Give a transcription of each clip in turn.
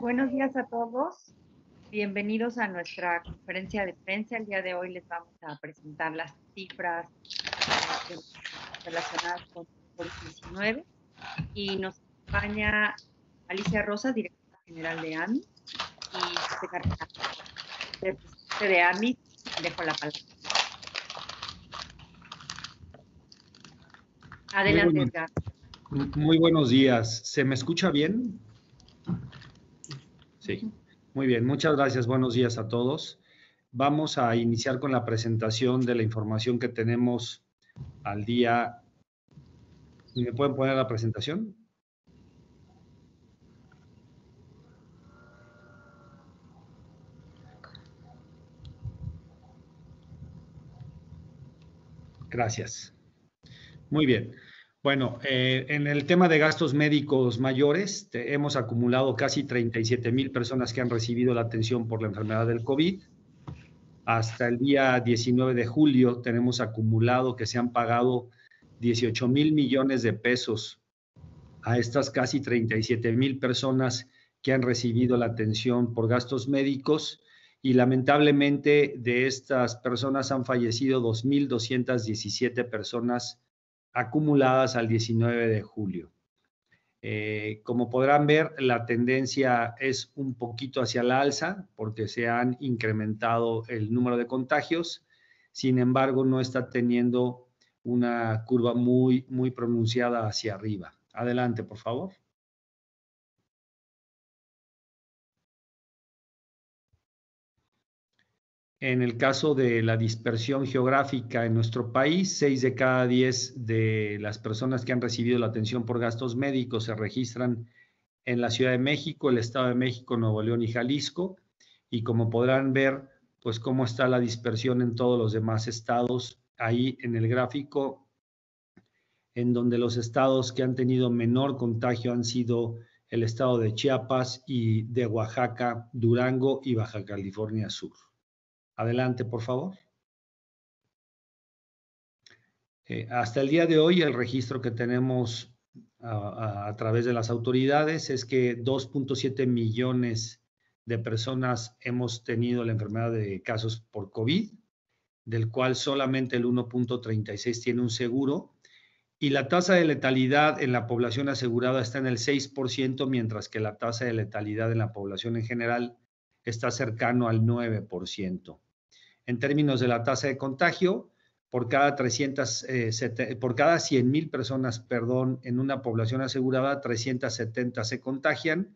Buenos días a todos. Bienvenidos a nuestra conferencia de prensa. El día de hoy les vamos a presentar las cifras relacionadas con COVID-19 y nos acompaña Alicia Rosa, directora general de AMI, y José Carrera, representante de AMI. Dejo la palabra. Adelante, Edgar. Muy buenos días. ¿Se me escucha bien? Sí, muy bien. Muchas gracias. Buenos días a todos. Vamos a iniciar con la presentación de la información que tenemos al día. ¿Me pueden poner la presentación? Gracias. Muy bien. Bueno, en el tema de gastos médicos mayores, hemos acumulado casi 37,000 personas que han recibido la atención por la enfermedad del COVID. Hasta el día 19 de julio tenemos acumulado que se han pagado 18,000 millones de pesos a estas casi 37,000 personas que han recibido la atención por gastos médicos, y lamentablemente de estas personas han fallecido 2,217 personas acumuladas al 19 de julio. Como podrán ver, la tendencia es un poquito hacia la alza porque se han incrementado el número de contagios. Sin embargo, no está teniendo una curva muy pronunciada hacia arriba. Adelante, por favor. En el caso de la dispersión geográfica en nuestro país, 6 de cada 10 de las personas que han recibido la atención por gastos médicos se registran en la Ciudad de México, el Estado de México, Nuevo León y Jalisco. Y como podrán ver, pues cómo está la dispersión en todos los demás estados. Ahí en el gráfico, en donde los estados que han tenido menor contagio han sido el estado de Chiapas y de Oaxaca, Durango y Baja California Sur. Adelante, por favor. Hasta el día de hoy, el registro que tenemos a través de las autoridades es que 2.7 millones de personas hemos tenido la enfermedad de casos por COVID, del cual solamente el 1.36 tiene un seguro, y la tasa de letalidad en la población asegurada está en el 6%, mientras que la tasa de letalidad en la población en general está cercano al 9%. En términos de la tasa de contagio, por cada 100,000 personas, en una población asegurada, 370 se contagian,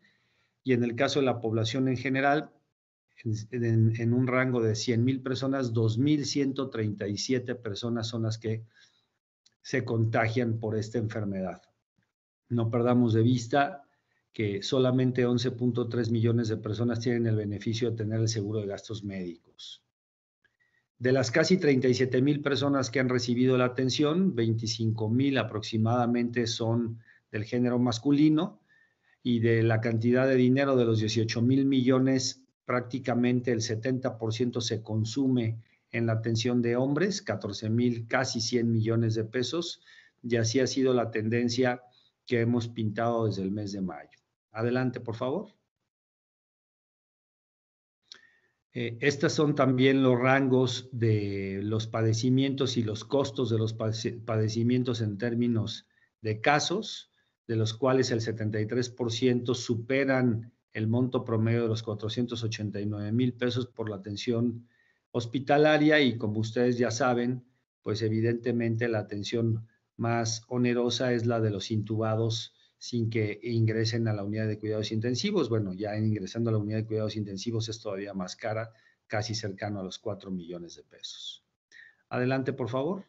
y en el caso de la población en general, en un rango de 100,000 personas, 2,137 personas son las que se contagian por esta enfermedad. No perdamos de vista que solamente 11.3 millones de personas tienen el beneficio de tener el seguro de gastos médicos. De las casi 37,000 personas que han recibido la atención, 25,000 aproximadamente son del género masculino, y de la cantidad de dinero de los 18,000 millones, prácticamente el 70% se consume en la atención de hombres, 14,000, casi 100 millones de pesos, y así ha sido la tendencia que hemos pintado desde el mes de mayo. Adelante, por favor. Estos son también los rangos de los padecimientos y los costos de los padecimientos en términos de casos, de los cuales el 73% superan el monto promedio de los 489,000 pesos por la atención hospitalaria, y como ustedes ya saben, pues evidentemente la atención más onerosa es la de los intubados sin que ingresen a la unidad de cuidados intensivos. Bueno, ya ingresando a la unidad de cuidados intensivos es todavía más cara, casi cercano a los 4 millones de pesos. Adelante, por favor.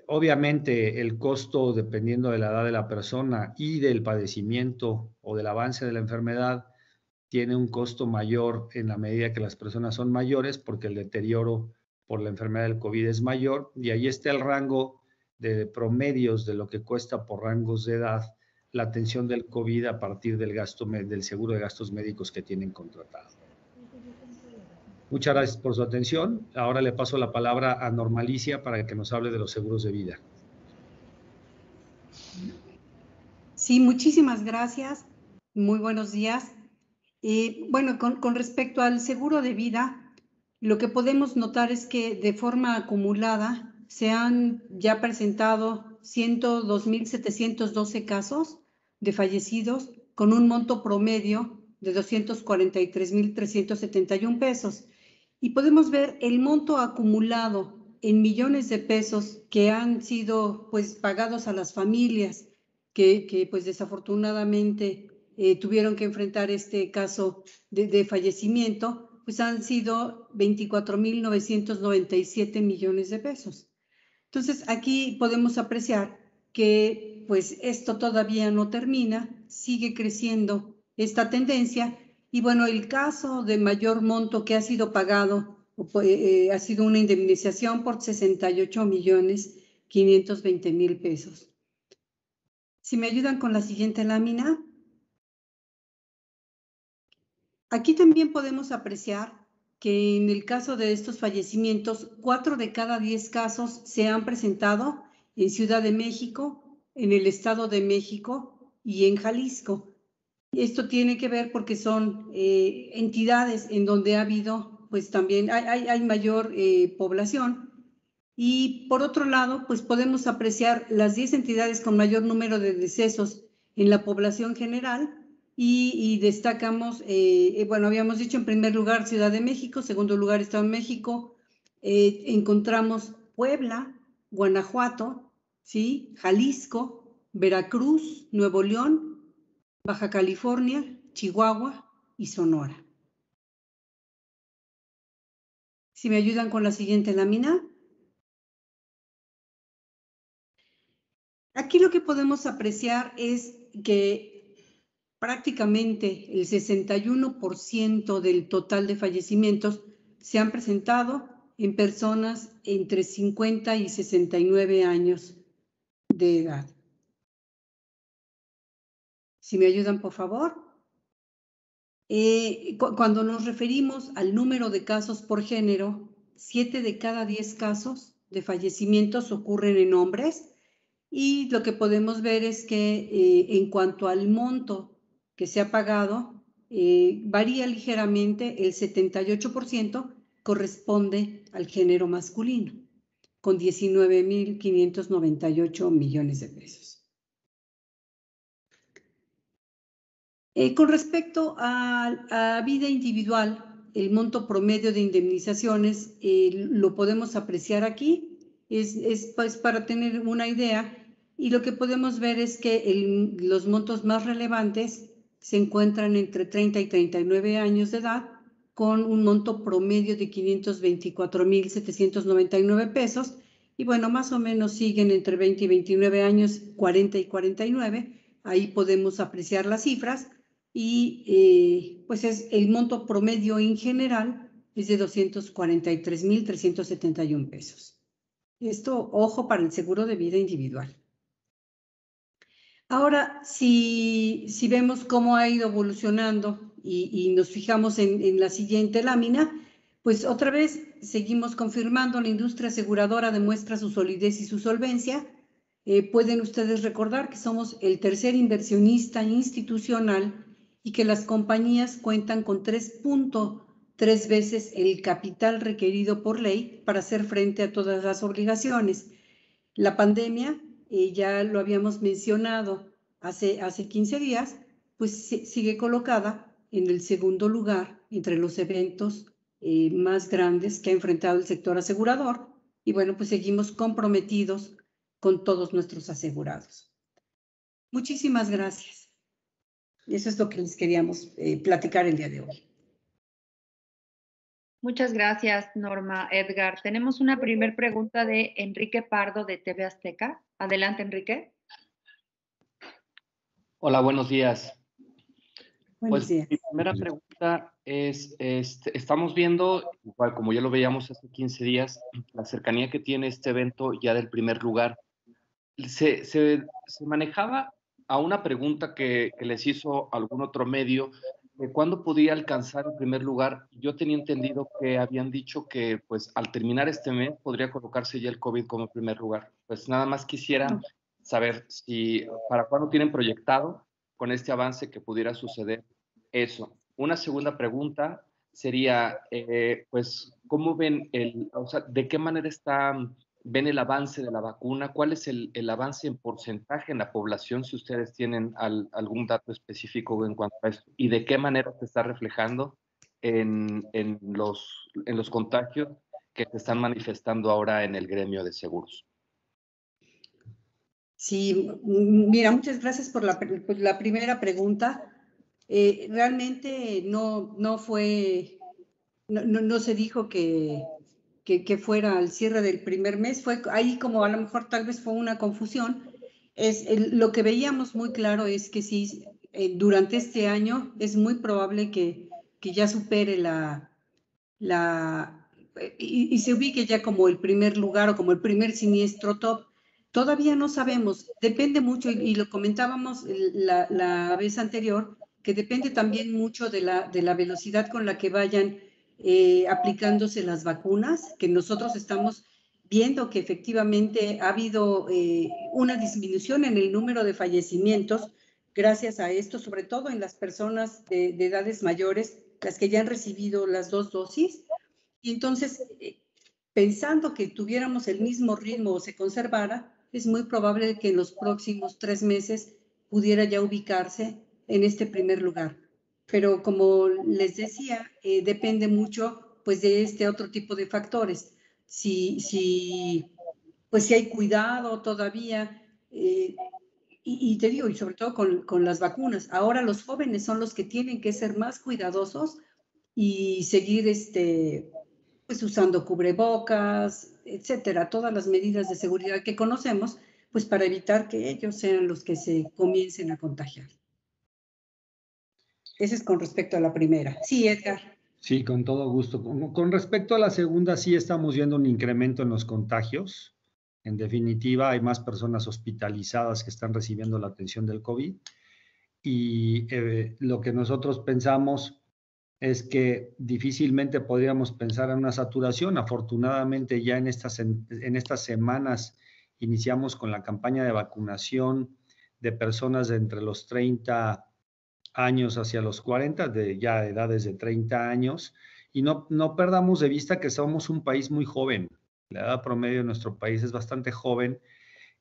Obviamente, el costo, dependiendo de la edad de la persona y del padecimiento o del avance de la enfermedad, tiene un costo mayor en la medida que las personas son mayores, porque el deterioro por la enfermedad del COVID es mayor, y ahí está el rango de promedios de lo que cuesta por rangos de edad la atención del COVID a partir del seguro de gastos médicos que tienen contratado. Muchas gracias por su atención. Ahora le paso la palabra a Norma Alicia para que nos hable de los seguros de vida. Sí, muchísimas gracias. Muy buenos días. Bueno, con respecto al seguro de vida, lo que podemos notar es que de forma acumulada se han ya presentado 102.712 casos de fallecidos con un monto promedio de 243.371 pesos. Y podemos ver el monto acumulado en millones de pesos que han sido pues pagados a las familias que pues desafortunadamente tuvieron que enfrentar este caso de fallecimiento, pues han sido 24.997 millones de pesos. Entonces, aquí podemos apreciar que pues esto todavía no termina, sigue creciendo esta tendencia y bueno, el caso de mayor monto que ha sido pagado ha sido una indemnización por 68.520.000 pesos. Si me ayudan con la siguiente lámina. Aquí también podemos apreciar que en el caso de estos fallecimientos, 4 de cada 10 casos se han presentado en Ciudad de México, en el Estado de México y en Jalisco. Esto tiene que ver porque son entidades en donde ha habido, pues también hay mayor población. Y por otro lado, pues podemos apreciar las 10 entidades con mayor número de decesos en la población general y destacamos, bueno, habíamos dicho en primer lugar Ciudad de México, segundo lugar Estado de México, encontramos Puebla, Guanajuato, ¿sí? Jalisco, Veracruz, Nuevo León, Baja California, Chihuahua y Sonora. Si me ayudan con la siguiente lámina. Aquí lo que podemos apreciar es que prácticamente el 61% del total de fallecimientos se han presentado en personas entre 50 y 69 años de edad. Si me ayudan, por favor. Cuando nos referimos al número de casos por género, 7 de cada 10 casos de fallecimientos ocurren en hombres. Y lo que podemos ver es que en cuanto al monto que se ha pagado, varía ligeramente, el 78% corresponde al género masculino, con 19.598 millones de pesos. Con respecto a vida individual, el monto promedio de indemnizaciones lo podemos apreciar aquí, es pues para tener una idea, y lo que podemos ver es que los montos más relevantes se encuentran entre 30 y 39 años de edad, con un monto promedio de 524.799 pesos, y bueno, más o menos siguen entre 20 y 29 años, 40 y 49, ahí podemos apreciar las cifras, y pues el monto promedio en general es de 243.371 pesos. Esto, ojo, para el seguro de vida individual. Ahora, si vemos cómo ha ido evolucionando y nos fijamos en la siguiente lámina, pues otra vez seguimos confirmando, la industria aseguradora demuestra su solidez y su solvencia. Pueden ustedes recordar que somos el tercer inversionista institucional y que las compañías cuentan con 3.3 veces el capital requerido por ley para hacer frente a todas las obligaciones. La pandemia, ya lo habíamos mencionado hace 15 días, pues sigue colocada en el segundo lugar entre los eventos más grandes que ha enfrentado el sector asegurador, y bueno, pues seguimos comprometidos con todos nuestros asegurados. Muchísimas gracias. Eso es lo que les queríamos platicar el día de hoy. Muchas gracias, Norma. Edgar, tenemos una primera pregunta de Enrique Pardo de TV Azteca. Adelante, Enrique. Hola, buenos días. Buenos días. Mi primera pregunta es, estamos viendo, igual como ya lo veíamos hace 15 días, la cercanía que tiene este evento ya del primer lugar. Se manejaba a una pregunta que les hizo algún otro medio, de cuándo podía alcanzar el primer lugar. Yo tenía entendido que habían dicho que pues al terminar este mes podría colocarse ya el COVID como primer lugar. Pues nada más quisiera saber si para cuándo tienen proyectado con este avance que pudiera suceder eso. Una segunda pregunta sería, pues, ¿cómo ven o sea, de qué manera ven el avance de la vacuna? ¿Cuál es el avance en porcentaje en la población, si ustedes tienen algún dato específico en cuanto a esto? ¿Y de qué manera se está reflejando en los contagios que se están manifestando ahora en el gremio de seguros? Sí, mira, muchas gracias por la primera pregunta. Realmente no se dijo que fuera al cierre del primer mes, fue ahí como a lo mejor tal vez fue una confusión. Lo que veíamos muy claro es que sí, durante este año es muy probable que ya supere y se ubique ya como el primer lugar o como el primer siniestro top. Todavía no sabemos, depende mucho, y lo comentábamos la vez anterior, que depende también mucho de la velocidad con la que vayan aplicándose las vacunas, que nosotros estamos viendo que efectivamente ha habido una disminución en el número de fallecimientos gracias a esto, sobre todo en las personas de edades mayores, las que ya han recibido las 2 dosis. Y entonces, pensando que tuviéramos el mismo ritmo o se conservara, es muy probable que en los próximos 3 meses pudiera ya ubicarse en este primer lugar. Pero como les decía, depende mucho pues de este otro tipo de factores. Pues si hay cuidado todavía, y te digo, y sobre todo con las vacunas. Ahora los jóvenes son los que tienen que ser más cuidadosos y seguir pues usando cubrebocas, etcétera, todas las medidas de seguridad que conocemos, pues para evitar que ellos sean los que se comiencen a contagiar. Ese es con respecto a la primera. Sí, Edgar. Sí, con todo gusto. Con respecto a la segunda, sí estamos viendo un incremento en los contagios. En definitiva, hay más personas hospitalizadas que están recibiendo la atención del COVID. Y lo que nosotros pensamos es que difícilmente podríamos pensar en una saturación. Afortunadamente, ya en estas semanas iniciamos con la campaña de vacunación de personas de entre los 30 años hacia los 40, de ya edades de 30 años, y no perdamos de vista que somos un país muy joven. La edad promedio de nuestro país es bastante joven,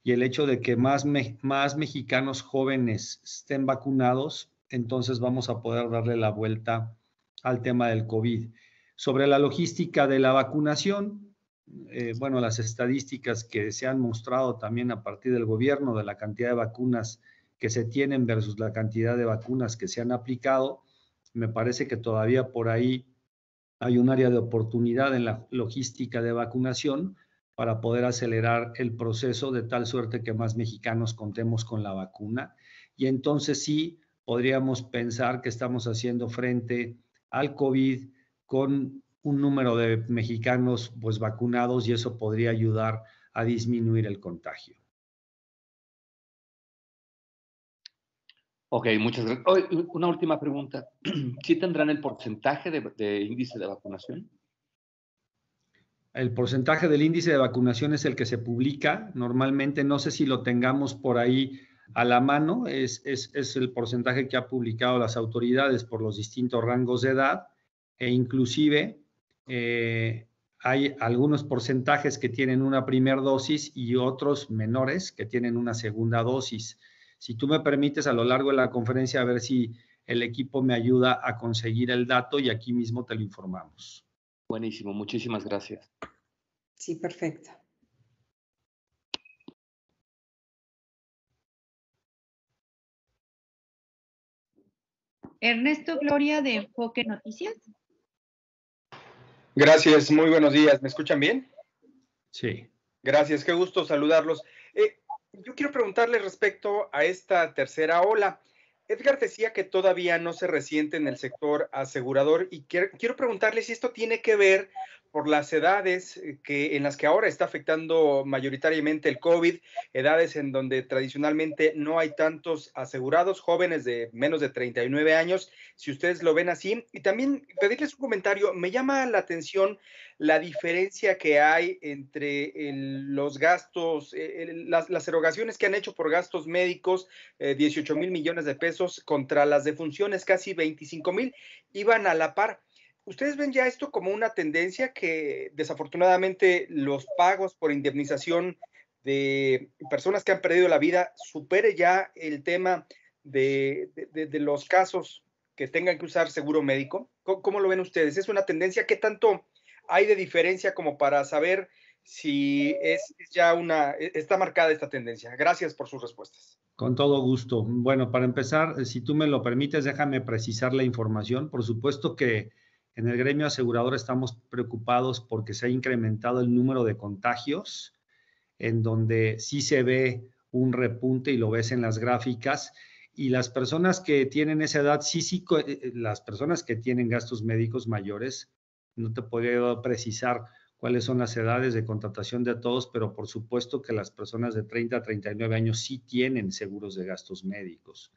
y el hecho de que más mexicanos jóvenes estén vacunados, entonces vamos a poder darle la vuelta al tema del COVID. Sobre la logística de la vacunación, bueno, las estadísticas que se han mostrado también a partir del gobierno de la cantidad de vacunas que se tienen versus la cantidad de vacunas que se han aplicado, me parece que todavía por ahí hay un área de oportunidad en la logística de vacunación para poder acelerar el proceso de tal suerte que más mexicanos contemos con la vacuna. Y entonces sí podríamos pensar que estamos haciendo frente al COVID con un número de mexicanos pues vacunados, y eso podría ayudar a disminuir el contagio. Ok, muchas gracias. Una última pregunta. ¿Sí tendrán el porcentaje de índice de vacunación? El porcentaje del índice de vacunación es el que se publica normalmente. No sé si lo tengamos por ahí a la mano. Es el porcentaje que ha publicado las autoridades por los distintos rangos de edad, e inclusive hay algunos porcentajes que tienen una primera dosis y otros menores que tienen una segunda dosis. Si tú me permites, a lo largo de la conferencia, a ver si el equipo me ayuda a conseguir el dato y aquí mismo te lo informamos. Buenísimo, muchísimas gracias. Sí, perfecto. Ernesto Gloria de Enfoque Noticias. Gracias, muy buenos días. ¿Me escuchan bien? Sí. Gracias, qué gusto saludarlos. Yo quiero preguntarles respecto a esta tercera ola. Edgar decía que todavía no se resiente en el sector asegurador y quiero preguntarle si esto tiene que ver por las edades en las que ahora está afectando mayoritariamente el COVID, edades en donde tradicionalmente no hay tantos asegurados, jóvenes de menos de 39 años, si ustedes lo ven así. Y también pedirles un comentario, me llama la atención la diferencia que hay entre los gastos, las erogaciones que han hecho por gastos médicos, 18,000 millones de pesos pesos contra las defunciones, casi 25,000, iban a la par. ¿Ustedes ven ya esto como una tendencia que desafortunadamente los pagos por indemnización de personas que han perdido la vida supere ya el tema de los casos que tengan que usar seguro médico? ¿Cómo lo ven ustedes? ¿Es una tendencia? ¿Qué tanto hay de diferencia como para saber si está marcada esta tendencia? Gracias por sus respuestas. Con todo gusto. Bueno, para empezar, si tú me lo permites, déjame precisar la información. Por supuesto que en el gremio asegurador estamos preocupados porque se ha incrementado el número de contagios, en donde sí se ve un repunte y lo ves en las gráficas. Y las personas que tienen esa edad, las personas que tienen gastos médicos mayores, no te podría precisar cuáles son las edades de contratación de todos, pero por supuesto que las personas de 30 a 39 años sí tienen seguros de gastos médicos.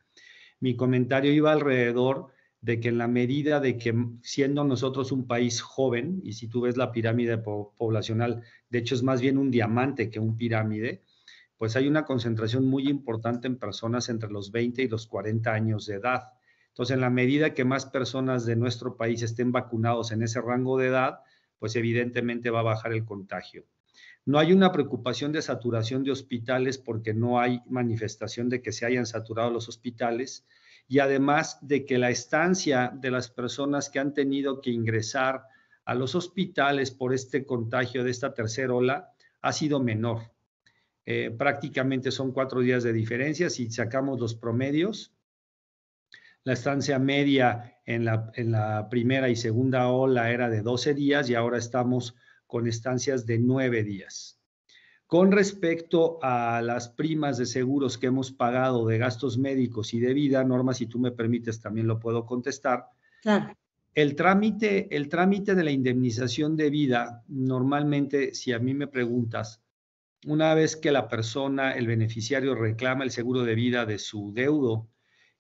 Mi comentario iba alrededor de que en la medida de que siendo nosotros un país joven, y si tú ves la pirámide poblacional, de hecho es más bien un diamante que un pirámide, pues hay una concentración muy importante en personas entre los 20 y los 40 años de edad. Entonces, en la medida que más personas de nuestro país estén vacunados en ese rango de edad, pues evidentemente va a bajar el contagio. No hay una preocupación de saturación de hospitales porque no hay manifestación de que se hayan saturado los hospitales y además de que la estancia de las personas que han tenido que ingresar a los hospitales por este contagio de esta tercera ola ha sido menor. Prácticamente son 4 días de diferencia. Si sacamos los promedios, la estancia media en la primera y segunda ola era de 12 días y ahora estamos con estancias de 9 días. Con respecto a las primas de seguros que hemos pagado de gastos médicos y de vida, Norma, si tú me permites, también lo puedo contestar. Claro. El trámite de la indemnización de vida, normalmente, si a mí me preguntas, una vez que la persona, el beneficiario, reclama el seguro de vida de su deudo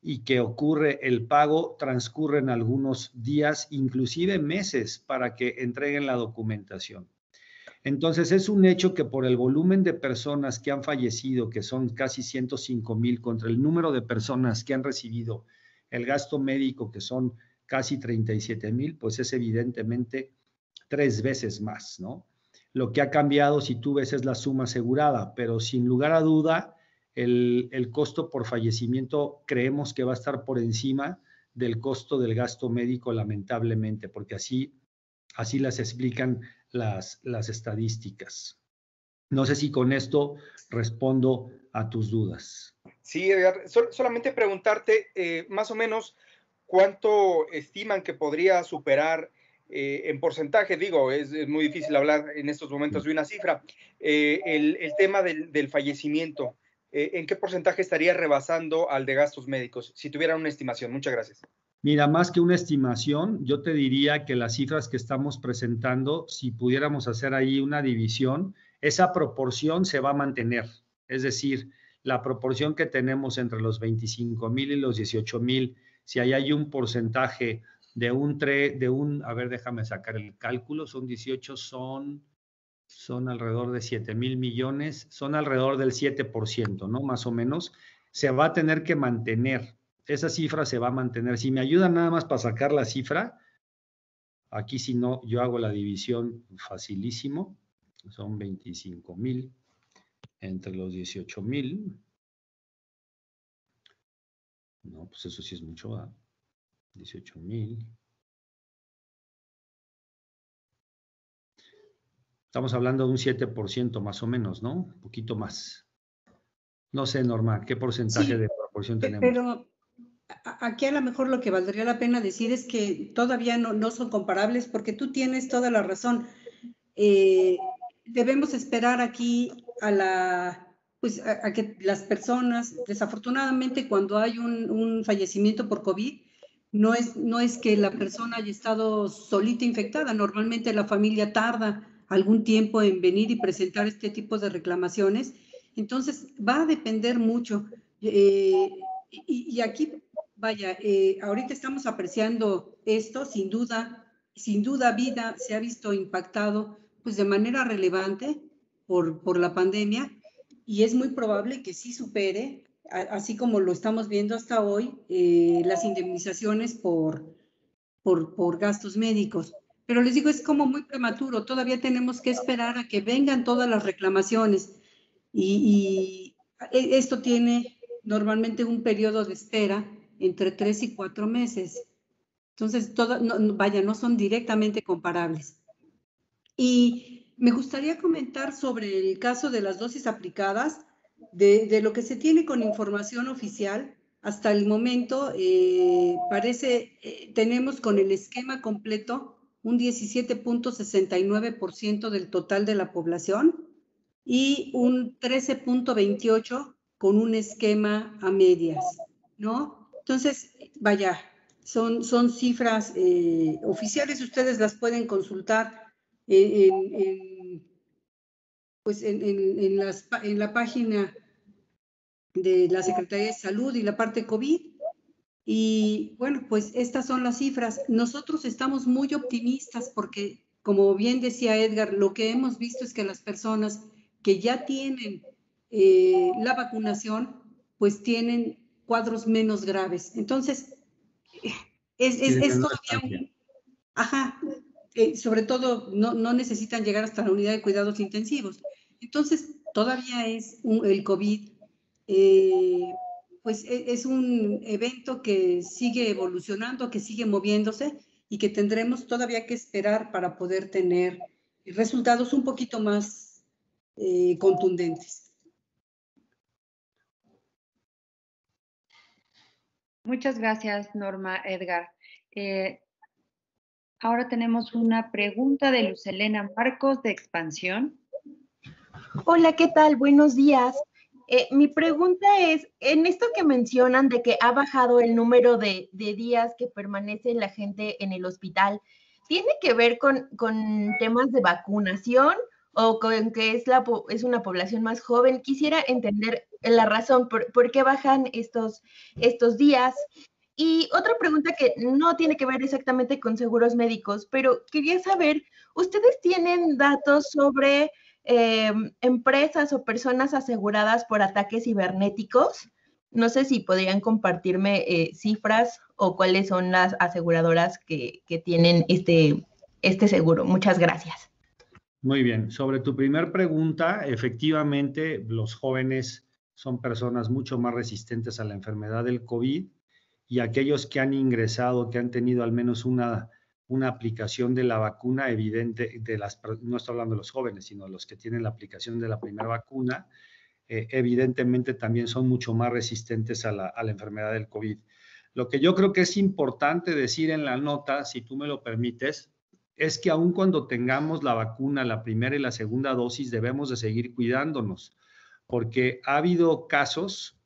y que ocurre el pago, transcurren algunos días, inclusive meses, para que entreguen la documentación. Entonces, es un hecho que por el volumen de personas que han fallecido, que son casi 105,000, contra el número de personas que han recibido el gasto médico, que son casi 37,000, pues es evidentemente 3 veces más, ¿no? Lo que ha cambiado, si tú ves, es la suma asegurada, pero sin lugar a duda, el costo por fallecimiento creemos que va a estar por encima del costo del gasto médico, lamentablemente, porque así las explican las estadísticas. No sé si con esto respondo a tus dudas. Sí, Edgar, solamente preguntarte más o menos cuánto estiman que podría superar en porcentaje, digo, es muy difícil hablar en estos momentos de una cifra, el tema del fallecimiento, ¿en qué porcentaje estaría rebasando al de gastos médicos? Si tuvieran una estimación. Muchas gracias. Mira, más que una estimación, yo te diría que las cifras que estamos presentando, si pudiéramos hacer ahí una división, esa proporción se va a mantener. Es decir, la proporción que tenemos entre los 25,000 y los 18,000, si ahí hay un porcentaje a ver, déjame sacar el cálculo, son 18, son alrededor de 7,000 millones, son alrededor del 7%, ¿no? Más o menos, se va a tener que mantener. Esa cifra se va a mantener. Si me ayudan nada más para sacar la cifra, aquí si no, yo hago la división facilísimo, son 25,000 entre los 18,000. No, pues eso sí es mucho, ¿verdad? 18,000. Estamos hablando de un 7% más o menos, ¿no? Un poquito más. No sé, Norma, ¿qué porcentaje de proporción tenemos? Pero aquí a lo mejor lo que valdría la pena decir es que todavía no son comparables, porque tú tienes toda la razón. Debemos esperar aquí a que las personas, desafortunadamente cuando hay un fallecimiento por COVID, no es que la persona haya estado solita infectada. Normalmente la familia tarda algún tiempo en venir y presentar este tipo de reclamaciones. Entonces va a depender mucho. Y aquí, vaya, ahorita estamos apreciando esto, sin duda, vida se ha visto impactado pues de manera relevante por la pandemia, y es muy probable que sí supere así como lo estamos viendo hasta hoy, las indemnizaciones por gastos médicos. Pero les digo, es como muy prematuro, todavía tenemos que esperar a que vengan todas las reclamaciones y esto tiene normalmente un periodo de espera entre 3 y 4 meses. Entonces, no son directamente comparables. Y me gustaría comentar sobre el caso de las dosis aplicadas, de lo que se tiene con información oficial. Hasta el momento tenemos con el esquema completo un 17.69% del total de la población y un 13.28% con un esquema a medias, ¿no? Entonces, vaya, son cifras oficiales, ustedes las pueden consultar en la página de la Secretaría de Salud y la parte COVID. Y bueno, pues estas son las cifras. Nosotros estamos muy optimistas porque, como bien decía Edgar, lo que hemos visto es que las personas que ya tienen la vacunación, pues tienen cuadros menos graves. Entonces, es todavía sobre todo no necesitan llegar hasta la unidad de cuidados intensivos. Entonces, todavía el COVID, pues es un evento que sigue evolucionando, que sigue moviéndose y que tendremos todavía que esperar para poder tener resultados un poquito más contundentes. Muchas gracias, Norma, Edgar. Ahora tenemos una pregunta de Luz Helena Marcos de Expansión. Hola, ¿qué tal? Buenos días. Mi pregunta es, en esto que mencionan de que ha bajado el número de días que permanece la gente en el hospital, ¿tiene que ver con temas de vacunación o con que es una población más joven? Quisiera entender la razón por qué bajan estos días. Y otra pregunta que no tiene que ver exactamente con seguros médicos, pero quería saber, ¿ustedes tienen datos sobre empresas o personas aseguradas por ataques cibernéticos? No sé si podrían compartirme cifras o cuáles son las aseguradoras que tienen este seguro. Muchas gracias. Muy bien. Sobre tu primer pregunta, efectivamente, los jóvenes son personas mucho más resistentes a la enfermedad del COVID y aquellos que han ingresado, que han tenido al menos una aplicación de la vacuna evidente, no estoy hablando de los jóvenes, sino de los que tienen la aplicación de la primera vacuna, evidentemente también son mucho más resistentes a la enfermedad del COVID. Lo que yo creo que es importante decir en la nota, si tú me lo permites, es que aun cuando tengamos la vacuna, la primera y la segunda dosis, debemos de seguir cuidándonos, porque ha habido casos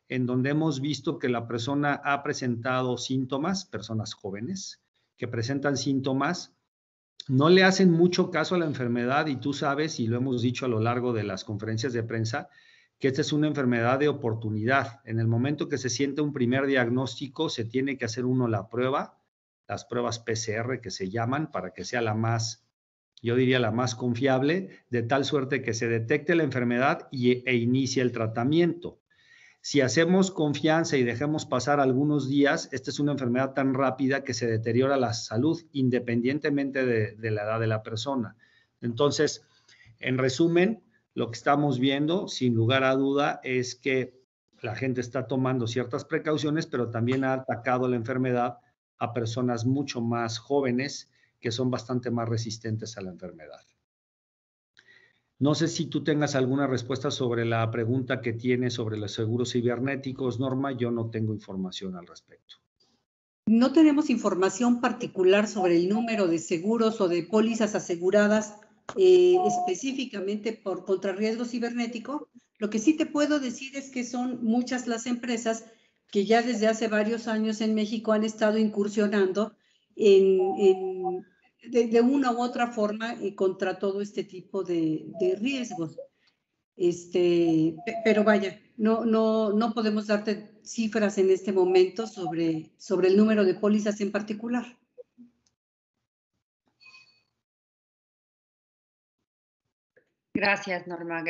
en donde hemos visto que la persona ha presentado síntomas, personas jóvenes que presentan síntomas, no le hacen mucho caso a la enfermedad y tú sabes, y lo hemos dicho a lo largo de las conferencias de prensa, que esta es una enfermedad de oportunidad. En el momento que se siente un primer diagnóstico, se tiene que hacer uno la prueba, las pruebas PCR que se llaman, para que sea la más, yo diría la más confiable, de tal suerte que se detecte la enfermedad e inicie el tratamiento. Si hacemos confianza y dejemos pasar algunos días, esta es una enfermedad tan rápida que se deteriora la salud independientemente de la edad de la persona. Entonces, en resumen, lo que estamos viendo, sin lugar a duda, es que la gente está tomando ciertas precauciones, pero también ha atacado la enfermedad a personas mucho más jóvenes que son bastante más resistentes a la enfermedad. No sé si tú tengas alguna respuesta sobre la pregunta que tienes sobre los seguros cibernéticos, Norma. Yo no tengo información al respecto. No tenemos información particular sobre el número de seguros o de pólizas aseguradas específicamente contra riesgo cibernético. Lo que sí te puedo decir es que son muchas las empresas que ya desde hace varios años en México han estado incursionando de una u otra forma contra todo este tipo de riesgos. Pero vaya, no podemos darte cifras en este momento sobre el número de pólizas en particular. Gracias, Norma.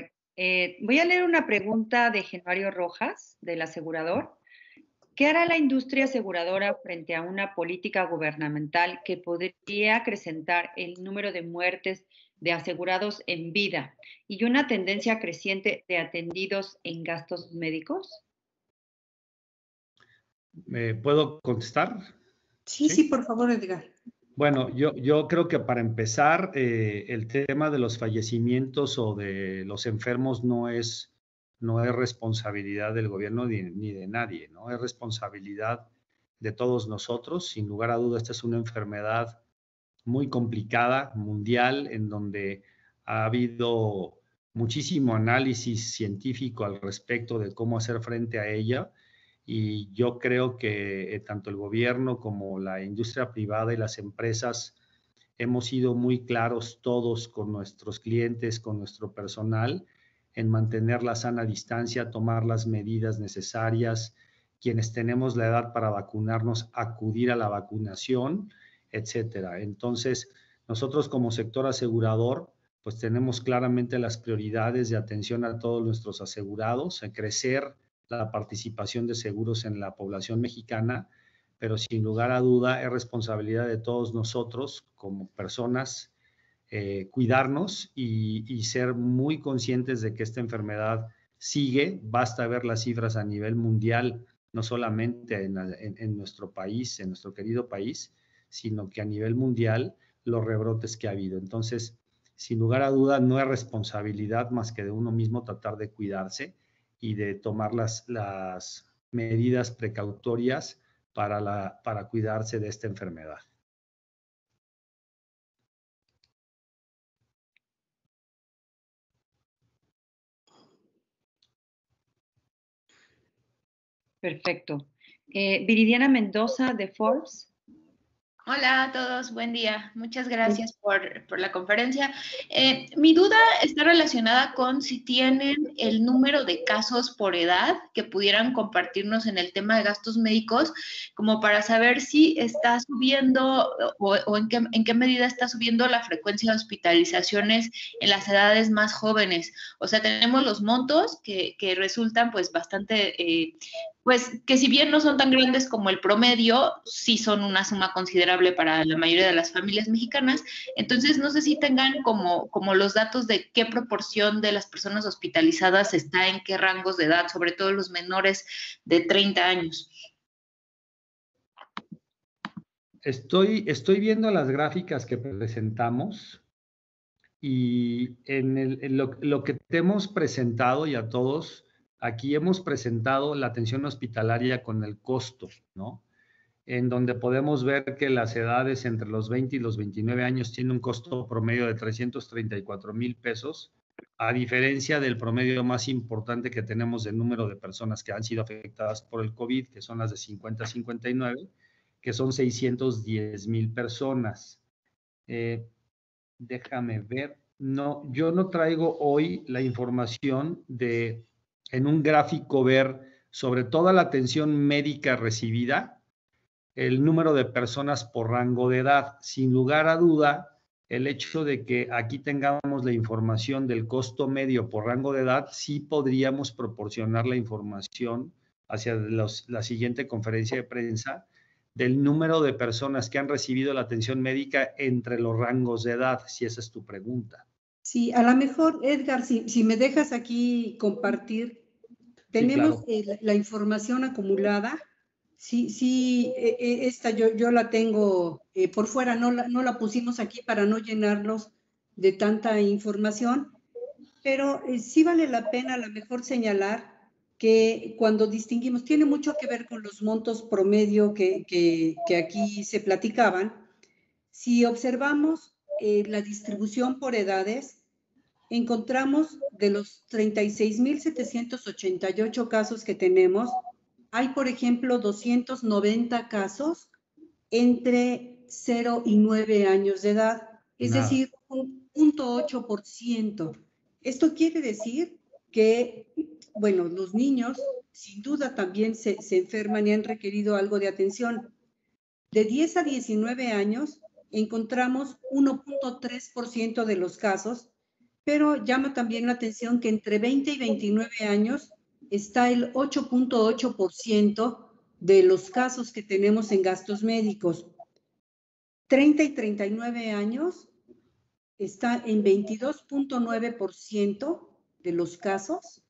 Voy a leer una pregunta de Genuario Rojas, del asegurador. ¿Qué hará la industria aseguradora frente a una política gubernamental que podría acrecentar el número de muertes de asegurados en vida y una tendencia creciente de atendidos en gastos médicos? ¿Puedo contestar? Sí, por favor, Edgar. Bueno, yo creo que para empezar, el tema de los fallecimientos o de los enfermos no es responsabilidad del gobierno ni de nadie, ¿no? Es responsabilidad de todos nosotros. Sin lugar a duda, esta es una enfermedad muy complicada, mundial, en donde ha habido muchísimo análisis científico al respecto de cómo hacer frente a ella. Y yo creo que tanto el gobierno como la industria privada y las empresas hemos sido muy claros todos con nuestros clientes, con nuestro personal, en mantener la sana distancia, tomar las medidas necesarias, quienes tenemos la edad para vacunarnos, acudir a la vacunación, etcétera. Entonces, nosotros como sector asegurador, pues tenemos claramente las prioridades de atención a todos nuestros asegurados, en crecer la participación de seguros en la población mexicana, pero sin lugar a duda es responsabilidad de todos nosotros como personas cuidarnos y ser muy conscientes de que esta enfermedad sigue. Basta ver las cifras a nivel mundial, no solamente en nuestro país, en nuestro querido país, sino que a nivel mundial los rebrotes que ha habido. Entonces, sin lugar a duda, no es responsabilidad más que de uno mismo tratar de cuidarse y de tomar las medidas precautorias para cuidarse de esta enfermedad. Perfecto. Viridiana Mendoza, de Forbes. Hola a todos, buen día. Muchas gracias por la conferencia. Mi duda está relacionada con si tienen el número de casos por edad que pudieran compartirnos en el tema de gastos médicos, como para saber si está subiendo o en qué medida está subiendo la frecuencia de hospitalizaciones en las edades más jóvenes. O sea, tenemos los montos que resultan pues bastante... pues que si bien no son tan grandes como el promedio, sí son una suma considerable para la mayoría de las familias mexicanas. Entonces, no sé si tengan como los datos de qué proporción de las personas hospitalizadas está en qué rangos de edad, sobre todo los menores de 30 años. Estoy viendo las gráficas que presentamos y en lo que te hemos presentado y a todos... Aquí hemos presentado la atención hospitalaria con el costo, ¿no? En donde podemos ver que las edades entre los 20 y los 29 años tienen un costo promedio de 334,000 pesos, a diferencia del promedio más importante que tenemos del número de personas que han sido afectadas por el COVID, que son las de 50 a 59, que son 610,000 personas. Déjame ver. No, yo no traigo hoy la información de... en un gráfico ver sobre toda la atención médica recibida, el número de personas por rango de edad. Sin lugar a duda, el hecho de que aquí tengamos la información del costo medio por rango de edad, sí podríamos proporcionar la información hacia la siguiente conferencia de prensa del número de personas que han recibido la atención médica entre los rangos de edad, si esa es tu pregunta. Sí, a lo mejor, Edgar, si me dejas aquí compartir, tenemos sí, claro. La información acumulada. Sí, esta yo la tengo por fuera, no la pusimos aquí para no llenarlos de tanta información, pero sí vale la pena a lo mejor señalar que cuando distinguimos, tiene mucho que ver con los montos promedio que aquí se platicaban. Si observamos la distribución por edades, encontramos de los 36,788 casos que tenemos, hay, por ejemplo, 290 casos entre 0 y 9 años de edad, es decir, un 0.8%. Esto quiere decir que, bueno, los niños sin duda también se enferman y han requerido algo de atención. De 10 a 19 años encontramos 1.3% de los casos, pero llama también la atención que entre 20 y 29 años está el 8.8% de los casos que tenemos en gastos médicos. 30 y 39 años está en 22.9% de los casos.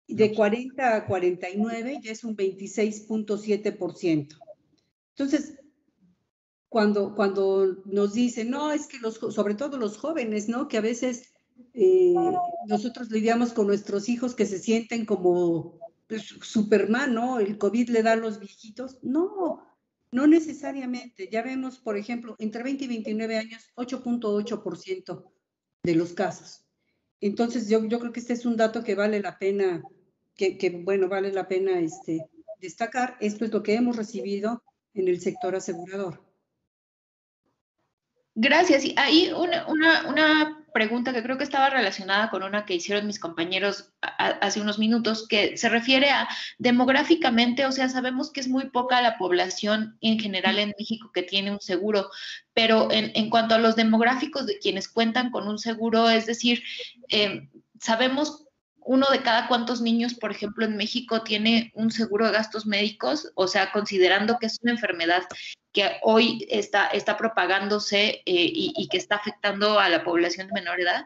De 40 a 49 ya es un 26.7%. Entonces, cuando nos dicen, no, es que sobre todo los jóvenes, ¿no? Que a veces nosotros lidiamos con nuestros hijos que se sienten como pues, Superman, ¿no? El COVID le da a los viejitos. No, no necesariamente. Ya vemos, por ejemplo, entre 20 y 29 años, 8.8% de los casos. Entonces, yo creo que este es un dato que vale la pena, bueno, vale la pena destacar. Esto es lo que hemos recibido en el sector asegurador. Gracias. Y ahí una pregunta que creo que estaba relacionada con una que hicieron mis compañeros hace unos minutos, que se refiere a demográficamente, o sea, sabemos que es muy poca la población en general en México que tiene un seguro, pero en cuanto a los demográficos de quienes cuentan con un seguro, es decir, sabemos uno de cada cuántos niños, por ejemplo, en México tiene un seguro de gastos médicos, o sea, considerando que es una enfermedad que hoy está propagándose y que está afectando a la población de menor edad.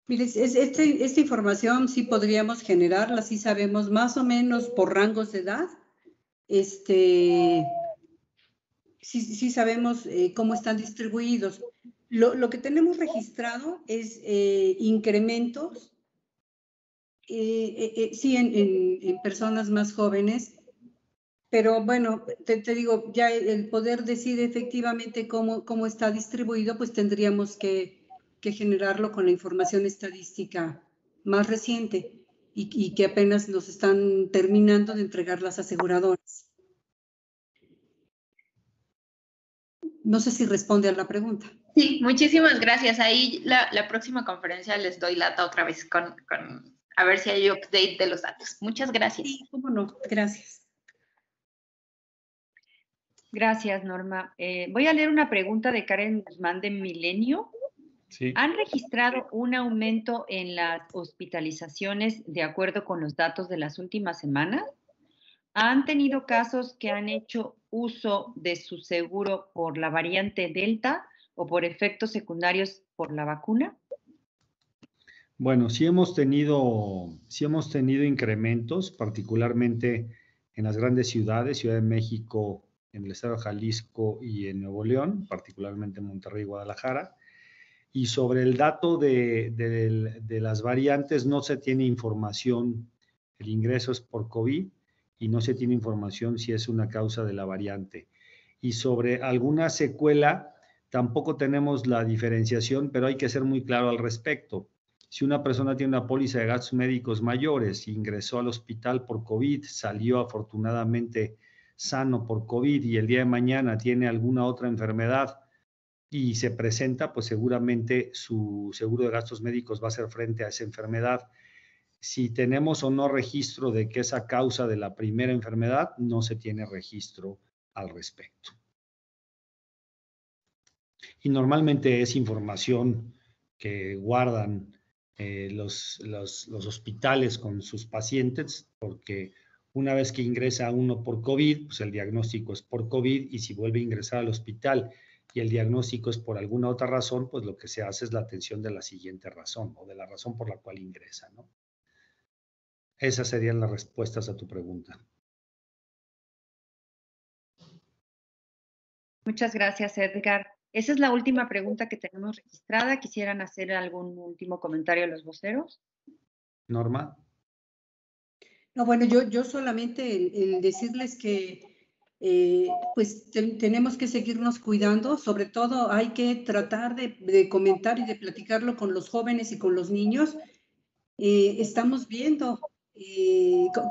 Mire, esta información sí podríamos generarla, sí sabemos más o menos por rangos de edad, sí sabemos cómo están distribuidos. Lo que tenemos registrado es incrementos, sí, en personas más jóvenes, pero bueno, te digo, ya el poder decir efectivamente cómo está distribuido, pues tendríamos que generarlo con la información estadística más reciente y que apenas nos están terminando de entregar las aseguradoras. No sé si responde a la pregunta. Sí, muchísimas gracias. Ahí la próxima conferencia les doy lata otra vez con a ver si hay update de los datos. Muchas gracias. Sí, cómo no, gracias. Gracias, Norma. Voy a leer una pregunta de Karen Guzmán de Milenio. Sí. ¿Han registrado un aumento en las hospitalizaciones de acuerdo con los datos de las últimas semanas? ¿Han tenido casos que han hecho uso de su seguro por la variante Delta o por efectos secundarios por la vacuna? Bueno, sí hemos tenido incrementos, particularmente en las grandes ciudades, Ciudad de México, en el estado de Jalisco y en Nuevo León, particularmente en Monterrey y Guadalajara. Y sobre el dato de las variantes, no se tiene información, el ingreso es por COVID y no se tiene información si es una causa de la variante. Y sobre alguna secuela, tampoco tenemos la diferenciación, pero hay que ser muy claro al respecto. Si una persona tiene una póliza de gastos médicos mayores, ingresó al hospital por COVID, salió afortunadamente sano por COVID y el día de mañana tiene alguna otra enfermedad y se presenta, pues seguramente su seguro de gastos médicos va a hacer frente a esa enfermedad. Si tenemos o no registro de que esa causa de la primera enfermedad, no se tiene registro al respecto. Y normalmente es información que guardan los hospitales con sus pacientes, porque una vez que ingresa uno por COVID, pues el diagnóstico es por COVID, y si vuelve a ingresar al hospital y el diagnóstico es por alguna otra razón, pues lo que se hace es la atención de la siguiente razón o de la razón por la cual ingresa, ¿no? Esas serían las respuestas a tu pregunta. Muchas gracias, Edgar. Esa es la última pregunta que tenemos registrada. ¿Quisieran hacer algún último comentario a los voceros? Norma. No, bueno, yo solamente el decirles que pues tenemos que seguirnos cuidando, sobre todo hay que tratar de comentar y de platicarlo con los jóvenes y con los niños. Estamos viendo,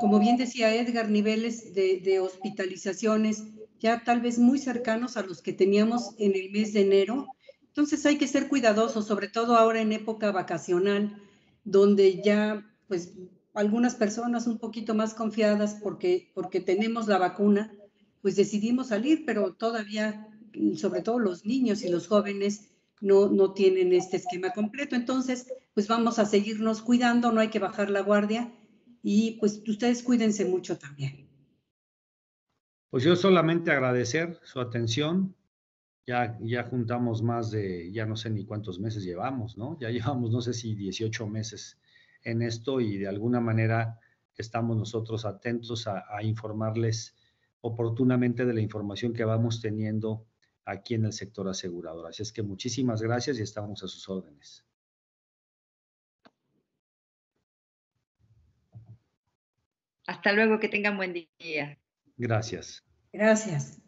como bien decía Edgar, niveles de hospitalizaciones ya tal vez muy cercanos a los que teníamos en el mes de enero. Entonces hay que ser cuidadosos, sobre todo ahora en época vacacional, donde ya pues algunas personas un poquito más confiadas porque tenemos la vacuna, pues decidimos salir, pero todavía, sobre todo los niños y los jóvenes, no tienen este esquema completo. Entonces, pues vamos a seguirnos cuidando, no hay que bajar la guardia y pues ustedes cuídense mucho también. Pues yo solamente agradecer su atención. Ya juntamos más de, ya no sé ni cuántos meses llevamos, ¿no? Ya llevamos, no sé si 18 meses en esto y de alguna manera estamos nosotros atentos a informarles oportunamente de la información que vamos teniendo aquí en el sector asegurador. Así es que muchísimas gracias y estamos a sus órdenes. Hasta luego, que tengan buen día. Gracias. Gracias.